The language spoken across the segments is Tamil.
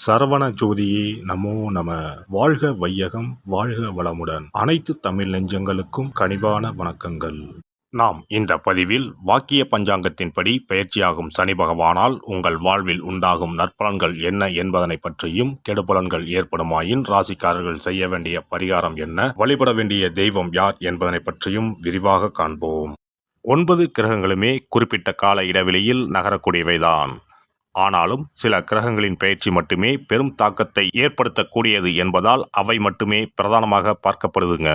சரவண ஜோதியே நமோ நம. வாழ்க வையகம், வாழ்க வளமுடன். அனைத்து தமிழ் நெஞ்சங்களுக்கும் கனிவான வணக்கங்கள். நாம் இந்த பதிவில் வாக்கிய பஞ்சாங்கத்தின்படி பயிற்சியாகும் சனி பகவானால் உங்கள் வாழ்வில் உண்டாகும் நற்பலன்கள் என்ன என்பதனை பற்றியும், கெடுபலன்கள் ஏற்படுமாயின் ராசிக்காரர்கள் செய்ய வேண்டிய பரிகாரம் என்ன, வழிபட வேண்டிய தெய்வம் யார் என்பதனை பற்றியும் விரிவாக காண்போம். 9 கிரகங்களுமே குறிப்பிட்ட கால இடைவெளியில் நகரக்கூடியவைதான். ஆனாலும் சில கிரகங்களின் பயிற்சி மட்டுமே பெரும் தாக்கத்தை ஏற்படுத்தக்கூடியது என்பதால் அவை மட்டுமே பிரதானமாக பார்க்கப்படுதுங்க.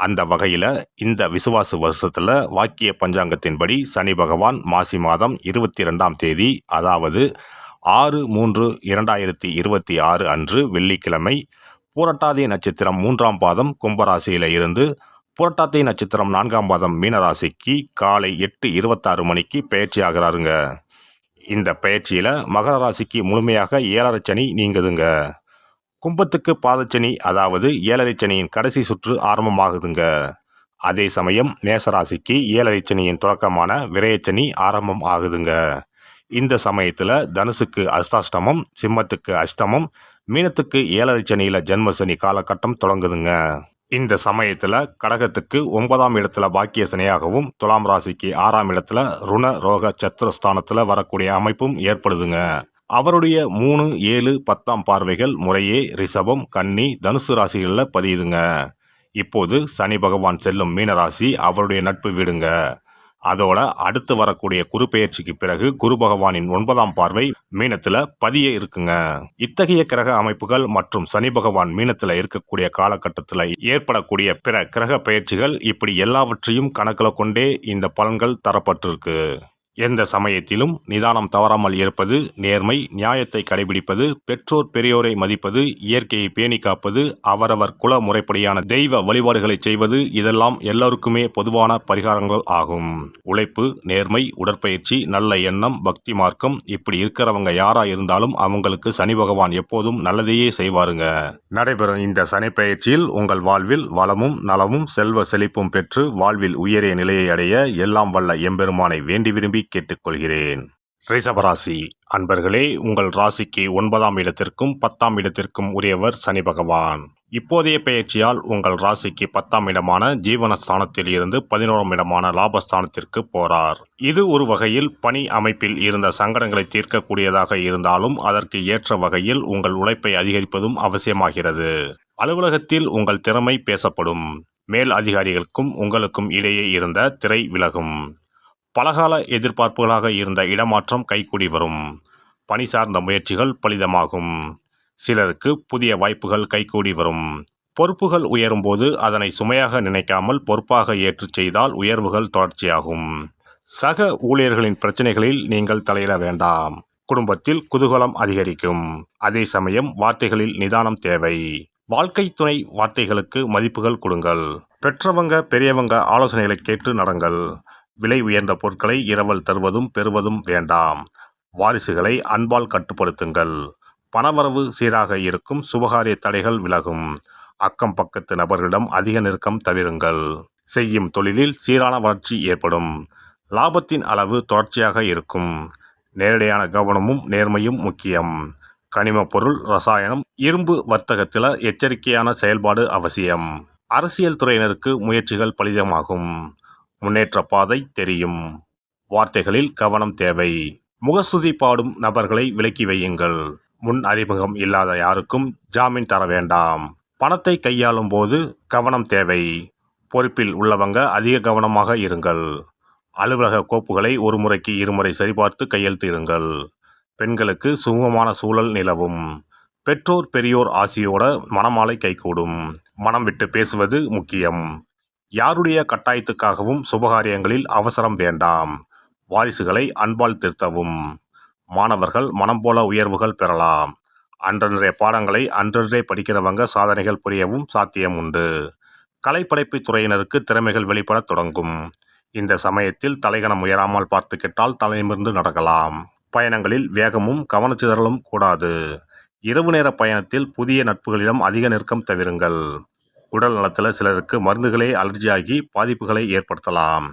அந்த வகையில் இந்த விசுவாச வருஷத்தில் வாக்கிய பஞ்சாங்கத்தின்படி சனி பகவான் மாசி மாதம் 22ஆம் தேதி, அதாவது 6/3/2026 அன்று வெள்ளிக்கிழமை, பூரட்டாதி நட்சத்திரம் 3ஆம் பாதம் கும்பராசியில் இருந்து புரட்டாதி நட்சத்திரம் 4ஆம் பாதம் மீனராசிக்கு காலை 8:26 மணிக்கு பயிற்சி ஆகிறாருங்க. இந்த பயிற்சியில் மகர ராசிக்கு முழுமையாக 7.5 சனி நீங்குதுங்க. கும்பத்துக்கு பாதச்சனி, அதாவது 7.5 சனியின் கடைசி சுற்று ஆரம்பமாகுதுங்க. அதே சமயம் மேசராசிக்கு 7.5 சனியின் தொடக்கமான விரயச்சனி ஆரம்பம் ஆகுதுங்க. இந்த சமயத்தில் தனுசுக்கு அஷ்டாஷ்டமம், சிம்மத்துக்கு அஷ்டமம், மீனத்துக்கு 7.5 சனியில் ஜென்மசனி காலகட்டம் தொடங்குதுங்க. இந்த சமயத்தில் கடகத்துக்கு 9ஆம் இடத்துல பாக்கிய சனியாகவும், துலாம் ராசிக்கு 6ஆம் இடத்துல ருண ரோக சத்துருஸ்தானத்தில் வரக்கூடிய அமைப்பும் ஏற்படுதுங்க. அவருடைய 3, 7, 10ஆம் பார்வைகள் முறையே ரிஷபம், கன்னி, தனுசு ராசிகளில் பதியுதுங்க. இப்போது சனி பகவான் செல்லும் மீனராசி அவருடைய நட்பு வீடுங்க. அதோட அடுத்து வரக்கூடிய குரு பெயர்ச்சிக்கு பிறகு குரு பகவானின் 9ஆம் பார்வை மீனத்துல பதிய இருக்குங்க. இத்தகைய கிரக அமைப்புகள் மற்றும் சனி பகவான் மீனத்துல இருக்கக்கூடிய காலகட்டத்தில் ஏற்படக்கூடிய பிற கிரக பயிற்சிகள், இப்படி எல்லாவற்றையும் கணக்கில் கொண்டே இந்த பலன்கள் தரப்பட்டிருக்கு. எந்த சமயத்திலும் நிதானம் தவறாமல் இருப்பது, நேர்மை, நியாயத்தை கடைபிடிப்பது, பெற்றோர் பெரியோரை மதிப்பது, இயற்கையை பேணி காப்பது, அவரவர் குல முறைப்படியான தெய்வ வழிபாடுகளை செய்வது, இதெல்லாம் எல்லோருக்குமே பொதுவான பரிகாரங்கள் ஆகும். உழைப்பு, நேர்மை, உடற்பயிற்சி, நல்ல எண்ணம், பக்தி மார்க்கம், இப்படி இருக்கிறவங்க யாரா இருந்தாலும் அவங்களுக்கு சனி பகவான் எப்போதும் நல்லதையே செய்வாருங்க. நடைபெறும் இந்த சனி பயிற்சியில் உங்கள் வாழ்வில் வளமும் நலமும் செல்வ செழிப்பும் பெற்று வாழ்வில் உயரிய நிலையை அடைய எல்லாம் வல்ல எம்பெருமானை வேண்டி விரும்பி கேட்டுக்கொள்கிறேன். ரிஷபராசி அன்பர்களே, உங்கள் ராசிக்கு 9ஆம் இடத்திற்கும் 10ஆம் இடத்திற்கும் உரியவர் சனி பகவான். இப்போதைய பயிற்சியால் உங்கள் ராசிக்கு 10ஆம் இடமான ஜீவனஸ்தானத்தில் இருந்து 11ஆம் இடமான லாபஸ்தானத்திற்கு போறார். இது ஒரு வகையில் பணி அமைப்பில் இருந்த சங்கடங்களை தீர்க்கக்கூடியதாக இருந்தாலும் அதற்கு ஏற்ற வகையில் உங்கள் உழைப்பை அதிகரிப்பதும் அவசியமாகிறது. அலுவலகத்தில் உங்கள் திறமை பேசப்படும். மேல் அதிகாரிகளுக்கும் உங்களுக்கும் இடையே இருந்த திரை விலகும். பலகால எதிர்பார்ப்புகளாக இருந்த இடமாற்றம் கைகூடி வரும். பணி சார்ந்த முயற்சிகள் பலிதமாகும். சிலருக்கு புதிய வாய்ப்புகள் கைகூடி வரும். பொறுப்புகள் உயரும் போது அதனை சுமையாக நினைக்காமல் பொறுப்பாக ஏற்று செய்தால் உயர்வுகள் தொடர்ச்சியாகும். சக ஊழியர்களின் பிரச்சனைகளில் நீங்கள் தலையிட வேண்டாம். குடும்பத்தில் குதூகலம் அதிகரிக்கும். அதே சமயம் வார்த்தைகளில் நிதானம் தேவை. வாழ்க்கை துணை வார்த்தைகளுக்கு மதிப்புகள் கொடுங்கள். பெற்றவங்க பெரியவங்க ஆலோசனைகளை கேட்டு நடங்கள். விலை உயர்ந்த பொருட்களை இரவல் தருவதும் பெறுவதும் வேண்டாம். வாரிசுகளை அன்பால் கட்டுப்படுத்துங்கள். பணவரவு சீராக இருக்கும். சுபகாரிய தடைகள் விலகும். அக்கம் பக்கத்து நபர்களிடம் அதிக நெருக்கம் தவிருங்கள். செய்யும் தொழிலில் சீரான வளர்ச்சி ஏற்படும். லாபத்தின் அளவு தொடர்ச்சியாக இருக்கும். நேரடியான கவனமும் நேர்மையும் முக்கியம். கனிம பொருள், ரசாயனம், இரும்பு வர்த்தகத்தில் எச்சரிக்கையான செயல்பாடு அவசியம். அரசியல் துறையினருக்கு முயற்சிகள் பலிதமாகும். முன்னேற்ற பாதை தெரியும். வார்த்தைகளில் கவனம் தேவை. முகஸ்துதி பாடும் நபர்களை விலக்கி வையுங்கள். முன் அறிமுகம் இல்லாத யாருக்கும் ஜாமீன் தர வேண்டாம். பணத்தை கையாளும் போது கவனம் தேவை. பொறுப்பில் உள்ளவங்க அதிக கவனமாக இருங்கள். அலுவலக கோப்புகளை ஒரு முறைக்கு 2 முறை சரிபார்த்து கையெழுத்திடுங்கள். பெண்களுக்கு சுமூகமான சூழல் நிலவும். பெற்றோர் பெரியோர் ஆசியோட மனமாலை கைகூடும். மனம் விட்டு பேசுவது முக்கியம். யாருடைய கட்டாயத்துக்காகவும் சுபகாரியங்களில் அவசரம் வேண்டாம். வாரிசுகளை அன்பால் திருத்தவும். மாணவர்கள் மனம் போல உயர்வுகள் பெறலாம். அன்றன்றைய பாடங்களை அன்றன்றே படிக்கிறவங்க சாதனைகள் புரியவும் சாத்தியம் உண்டு. கலைப்படைப்பு துறையினருக்கு திறமைகள் வெளிப்பட தொடங்கும். இந்த சமயத்தில் தலைகணம் உயராமல் பார்த்து கேட்டால் தலைநிமிர்ந்து நடக்கலாம். பயணங்களில் வேகமும் கவனச்சிதறலும் கூடாது. இரவு நேர பயணத்தில் புதிய நட்புகளிடம் அதிக நெருக்கம் தவிருங்கள். உடல் நலத்தில் சிலருக்கு மருந்துகளே அலர்ஜியாகி பாதிப்புகளை ஏற்படுத்தலாம்.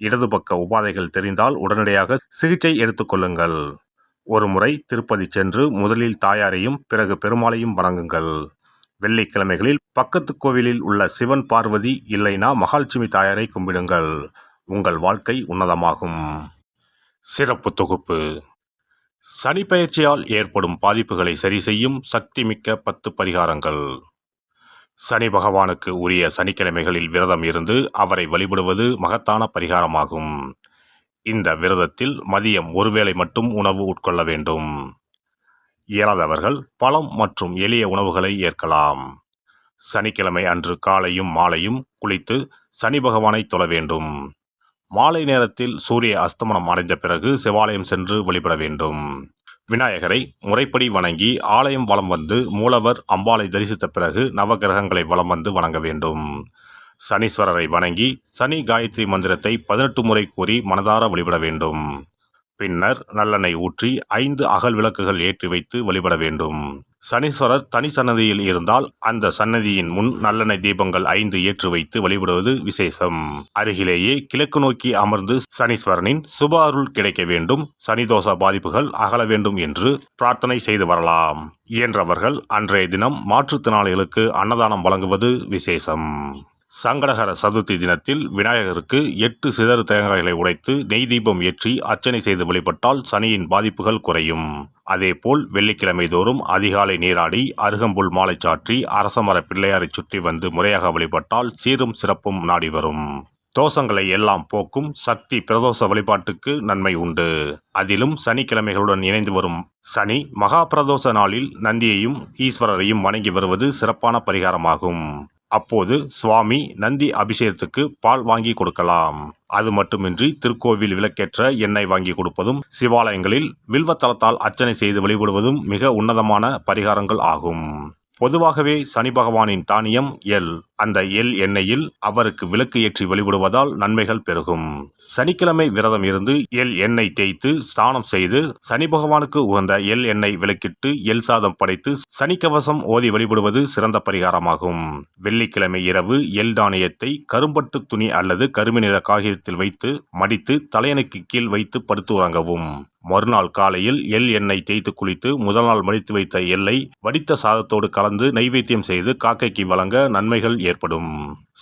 இடது பக்க உபாதைகள் தெரிந்தால் உடனடியாக சிகிச்சை எடுத்துக்கொள்ளுங்கள். ஒருமுறை திருப்பதி சென்று முதலில் தாயாரையும் பிறகு பெருமாளையும் வணங்குங்கள். வெள்ளிக்கிழமைகளில் பக்கத்து கோவிலில் உள்ள சிவன் பார்வதி இல்லைனா மகாலட்சுமி தாயாரை கும்பிடுங்கள். உங்கள் வாழ்க்கை உன்னதமாகும். சிறப்பு தொகுப்பு: சனி பெயர்ச்சியால் ஏற்படும் பாதிப்புகளை சரி செய்யும் சக்தி மிக்க 10 பரிகாரங்கள். சனி பகவானுக்கு உரிய சனிக்கிழமைகளில் விரதம் இருந்து அவரை வழிபடுவது மகத்தான பரிகாரமாகும். இந்த விரதத்தில் மதியம் ஒருவேளை மட்டும் உணவு உட்கொள்ள வேண்டும். இயலாதவர்கள் பழம் மற்றும் எளிய உணவுகளை ஏற்கலாம். சனிக்கிழமை அன்று காலையும் மாலையும் குளித்து சனி பகவானை தொழ வேண்டும். மாலை நேரத்தில் சூரிய அஸ்தமனம் அடைந்த பிறகு சிவாலயம் சென்று வழிபட வேண்டும். விநாயகரை முறைப்படி வணங்கி ஆலயம் வலம் வந்து மூலவர் அம்பாளை தரிசித்த பிறகு நவகிரகங்களை வலம் வந்து வணங்க வேண்டும். சனீஸ்வரரை வணங்கி சனி காயத்ரி மந்திரத்தை 18 முறை கூறி மனதார வழிபட வேண்டும். பின்னர் நல்லெண்ணெய் ஊற்றி 5 அகல் விளக்குகள் ஏற்றி வைத்து வழிபட வேண்டும். சனீஸ்வரர் தனி சன்னதியில் இருந்தால் அந்த சன்னதியின் முன் நல்லெண்ணெய் தீபங்கள் 5 ஏற்றி வைத்து வழிபடுவது விசேஷம். அருகிலேயே கிழக்கு நோக்கி அமர்ந்து சனீஸ்வரனின் சுப அருள் கிடைக்க வேண்டும், சனிதோஷ பாதிப்புகள் அகல வேண்டும் என்று பிரார்த்தனை செய்து வரலாம். இயன்றவர்கள் அன்றைய தினம் மாற்றுத்திறனாளிகளுக்கு அன்னதானம் வழங்குவது விசேஷம். சங்கடகர சதுர்த்தி தினத்தில் விநாயகருக்கு 8 சிதறு தேங்காய்களை உடைத்து நெய் தீபம் ஏற்றி அர்ச்சனை செய்து வழிபட்டால் சனியின் பாதிப்புகள் குறையும். அதேபோல் வெள்ளிக்கிழமை தோறும் அதிகாலை நீராடி அருகம்புல் மாலை சாற்றி அரசமர பிள்ளையாரை சுற்றி வந்து முறையாக வழிபட்டால் சீரும் சிறப்பும் நாடி வரும். தோஷங்களை எல்லாம் போக்கும் சக்தி பிரதோஷ வழிபாட்டுக்கு நன்மை உண்டு. அதிலும் சனிக்கிழமைகளுடன் இணைந்து வரும் சனி மகா பிரதோஷ நாளில் நந்தியையும் ஈஸ்வரரையும் வணங்கி வருவது சிறப்பான பரிகாரமாகும். அப்போது சுவாமி நந்தி அபிஷேகத்துக்கு பால் வாங்கி கொடுக்கலாம். அது மட்டுமின்றி திருக்கோவில் விளக்கேற்ற எண்ணெய் வாங்கி கொடுப்பதும் சிவாலயங்களில் வில்வத்தலத்தால் அர்ச்சனை செய்து வழிபடுவதும் மிக உன்னதமான பரிகாரங்கள் ஆகும். பொதுவாகவே சனி பகவானின் தானியம் எள். அந்த எள் எண்ணெயில் அவருக்கு விளக்கு ஏற்றி வழிபடுவதால் நன்மைகள் பெருகும். சனிக்கிழமை விரதம் இருந்து எள் எண்ணெய் தேய்த்து ஸ்நானம் செய்து சனி பகவானுக்கு உகந்த எள் எண்ணெய் விளக்கிட்டு எள் சாதம் படைத்து சனிக்கவசம் ஓதி வழிபடுவது சிறந்த பரிகாரமாகும். வெள்ளிக்கிழமை இரவு எள் தானியத்தை கரும்பட்டு துணி அல்லது கருமை நிற காகிதத்தில் வைத்து மடித்து தலையணைக்கு கீழ் வைத்து படுத்து உறங்கவும். மறுநாள் காலையில் எள் எண்ணெய் தேய்த்து குளித்து முதல் நாள் மடித்து வைத்த எள்ளை வடித்த சாதத்தோடு கலந்து நைவேத்தியம் செய்து காக்கைக்கு வழங்க நன்மைகள் ஏற்படும்.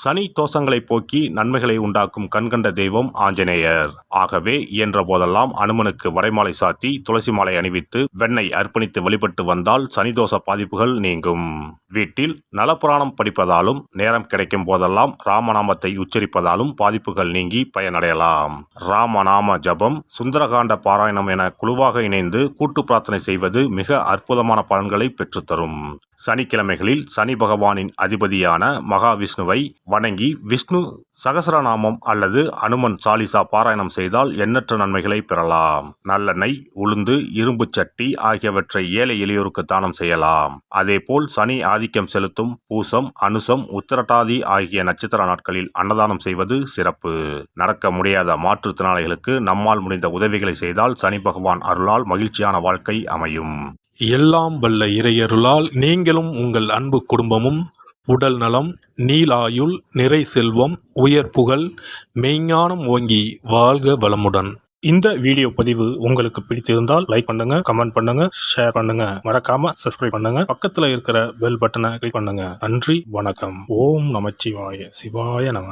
சனி தோஷங்களை போக்கி நன்மைகளை உண்டாக்கும் கண்கண்ட தெய்வம் ஆஞ்சநேயர். ஆகவே இயன்ற போதெல்லாம் அனுமனுக்கு வடைமாலை சாத்தி துளசி மாலை அணிவித்து வெண்ணெய் அர்ப்பணித்து வழிபட்டு வந்தால் சனிதோஷ பாதிப்புகள் நீங்கும். வீட்டில் நலப்புராணம் படிப்பதாலும் நேரம் கிடைக்கும் போதெல்லாம் ராமநாமத்தை உச்சரிப்பதாலும் பாதிப்புகள் நீங்கி பயனடையலாம். ராமநாம ஜபம், சுந்தரகாண்ட பாராயணம் என குழுவாக இணைந்து கூட்டு பிரார்த்தனை செய்வது மிக அற்புதமான பலன்களை பெற்றுத்தரும். சனிக்கிழமைகளில் சனி பகவானின் அதிபதியான மகாவிஷ்ணுவை வணங்கி விஷ்ணு சகசரநாமம் அல்லது அனுமன் சாலிசா பாராயணம் செய்தால் எண்ணற்ற நன்மைகளை பெறலாம். நல்லெண்ணெய், உளுந்து, இரும்பு சட்டி ஆகியவற்றை ஏழை எளியோருக்கு தானம் செய்யலாம். அதேபோல் சனி ஆதிக்கம் செலுத்தும் பூசம், அனுசம், உத்திரட்டாதி ஆகிய நட்சத்திர நாட்களில் அன்னதானம் செய்வது சிறப்பு. நடக்க முடியாத மாற்றுத்திறனாளிகளுக்கு நம்மால் முடிந்த உதவிகளை செய்தால் சனி பகவான் அருளால் மகிழ்ச்சியான வாழ்க்கை அமையும். எல்லாம் வல்ல இறையருளால் நீங்களும் உங்கள் அன்பு குடும்பமும் உடல் நலம், நீலாயுள், நிறை செல்வம், உயர் புகழ், மெய்ஞானம் ஓங்கி வாழ்க வளமுடன். இந்த வீடியோ பதிவு உங்களுக்கு பிடித்திருந்தால் லைக் பண்ணுங்க, கமெண்ட் பண்ணுங்க, ஷேர் பண்ணுங்க, மறக்காம சப்ஸ்கிரைப் பண்ணுங்க, பக்கத்துல இருக்கிற பெல் பட்டனை கிளிக் பண்ணுங்க. நன்றி, வணக்கம். ஓம் நமச்சிவாய. சிவாய நம.